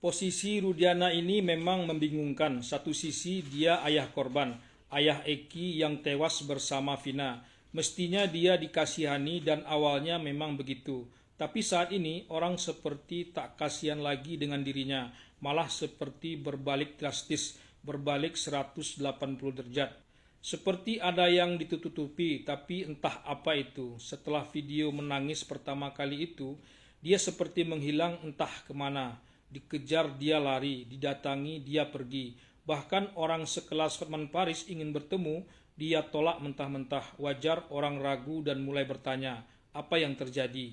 Posisi Rudiana ini memang membingungkan. Satu sisi dia ayah korban, ayah Eki yang tewas bersama Vina. Mestinya dia dikasihani dan awalnya memang begitu. Tapi saat ini orang seperti tak kasihan lagi dengan dirinya, malah seperti berbalik drastis, berbalik 180 derajat. Seperti ada yang ditutupi, tapi entah apa itu. Setelah video menangis pertama kali itu, dia seperti menghilang entah kemana. Dikejar dia lari, didatangi dia pergi. Bahkan orang sekelas Hotman Paris ingin bertemu, dia tolak mentah-mentah. Wajar orang ragu dan mulai bertanya, apa yang terjadi?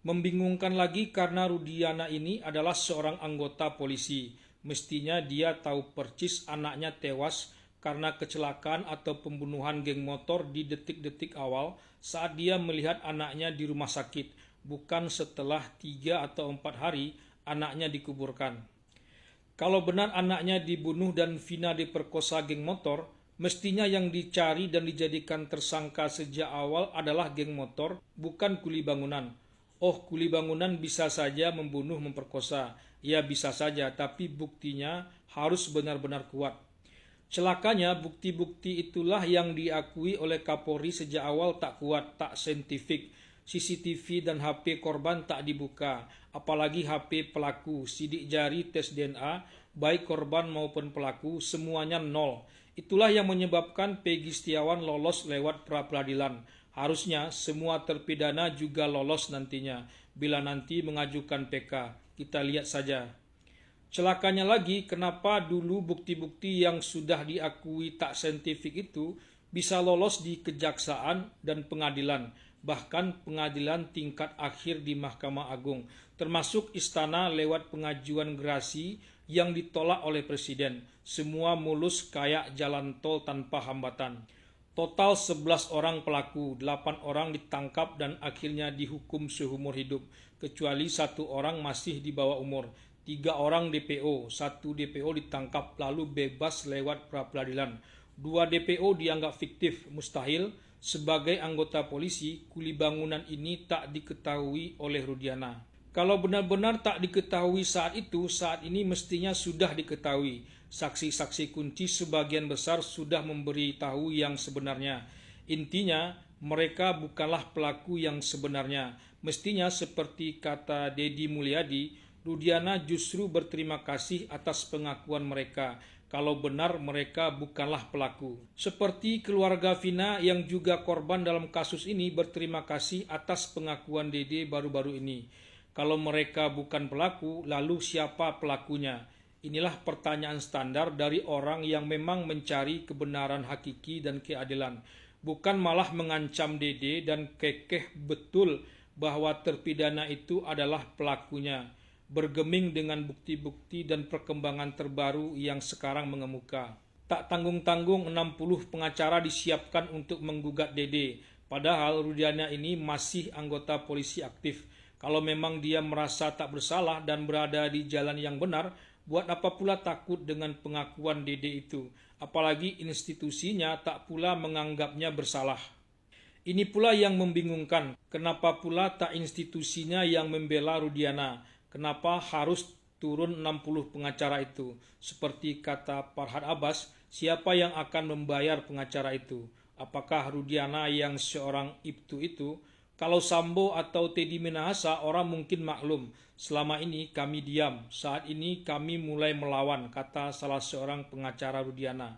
Membingungkan lagi karena Rudiana ini adalah seorang anggota polisi. Mestinya dia tahu percis anaknya tewas karena kecelakaan atau pembunuhan geng motor di detik-detik awal saat dia melihat anaknya di rumah sakit, bukan setelah 3 atau 4 hari anaknya dikuburkan. Kalau benar anaknya dibunuh dan Vina diperkosa geng motor, mestinya yang dicari dan dijadikan tersangka sejak awal adalah geng motor, bukan kuli bangunan. Oh, kuli bangunan bisa saja membunuh memperkosa. Ya bisa saja, tapi buktinya harus benar-benar kuat. Celakanya bukti-bukti itulah yang diakui oleh Kapolri sejak awal tak kuat, tak saintifik. CCTV dan HP korban tak dibuka, apalagi HP pelaku, sidik jari tes DNA, baik korban maupun pelaku, semuanya nol. Itulah yang menyebabkan Peggy Setiawan lolos lewat pra-peradilan. Harusnya semua terpidana juga lolos nantinya, bila nanti mengajukan PK. Kita lihat saja. Celakanya lagi, kenapa dulu bukti-bukti yang sudah diakui tak saintifik itu bisa lolos di kejaksaan dan pengadilan, bahkan pengadilan tingkat akhir di Mahkamah Agung, termasuk istana lewat pengajuan gerasi yang ditolak oleh Presiden. Semua mulus kayak jalan tol tanpa hambatan. Total 11 orang pelaku, 8 orang ditangkap dan akhirnya dihukum seumur hidup, kecuali 1 orang masih di bawah umur. 3 orang DPO, 1 DPO ditangkap lalu bebas lewat pra-peradilan. 2 DPO dianggap fiktif, mustahil. Sebagai anggota polisi, kuli bangunan ini tak diketahui oleh Rudiana. Kalau benar-benar tak diketahui saat itu, saat ini mestinya sudah diketahui. Saksi-saksi kunci sebagian besar sudah memberitahu yang sebenarnya. Intinya, mereka bukanlah pelaku yang sebenarnya. Mestinya seperti kata Deddy Mulyadi, Rudiana justru berterima kasih atas pengakuan mereka. Kalau benar mereka bukanlah pelaku. Seperti keluarga Vina yang juga korban dalam kasus ini berterima kasih atas pengakuan Dede baru-baru ini. Kalau mereka bukan pelaku, lalu siapa pelakunya? Inilah pertanyaan standar dari orang yang memang mencari kebenaran hakiki dan keadilan. Bukan malah mengancam Dede dan kekeh betul bahwa terpidana itu adalah pelakunya. Bergeming dengan bukti-bukti dan perkembangan terbaru yang sekarang mengemuka. Tak tanggung-tanggung 60 pengacara disiapkan untuk menggugat Dede. Padahal Rudiana ini masih anggota polisi aktif. Kalau memang dia merasa tak bersalah dan berada di jalan yang benar, buat apa pula takut dengan pengakuan Dede itu? Apalagi institusinya tak pula menganggapnya bersalah. Ini pula yang membingungkan. Kenapa pula tak institusinya yang membela Rudiana? Kenapa harus turun 60 pengacara itu? Seperti kata Farhad Abbas, siapa yang akan membayar pengacara itu? Apakah Rudiana yang seorang ibtu itu? Kalau Sambo atau Teddy Minahasa, orang mungkin maklum. Selama ini kami diam, saat ini kami mulai melawan, kata salah seorang pengacara Rudiana.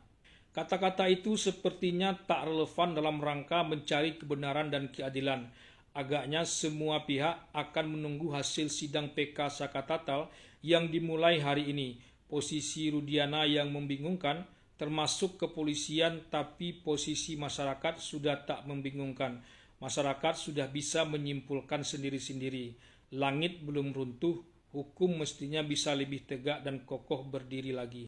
Kata-kata itu sepertinya tak relevan dalam rangka mencari kebenaran dan keadilan. Agaknya semua pihak akan menunggu hasil sidang PK Saka Tatal yang dimulai hari ini. Posisi Rudiana yang membingungkan, termasuk kepolisian, tapi posisi masyarakat sudah tak membingungkan. Masyarakat sudah bisa menyimpulkan sendiri-sendiri. Langit belum runtuh, hukum mestinya bisa lebih tegak dan kokoh berdiri lagi.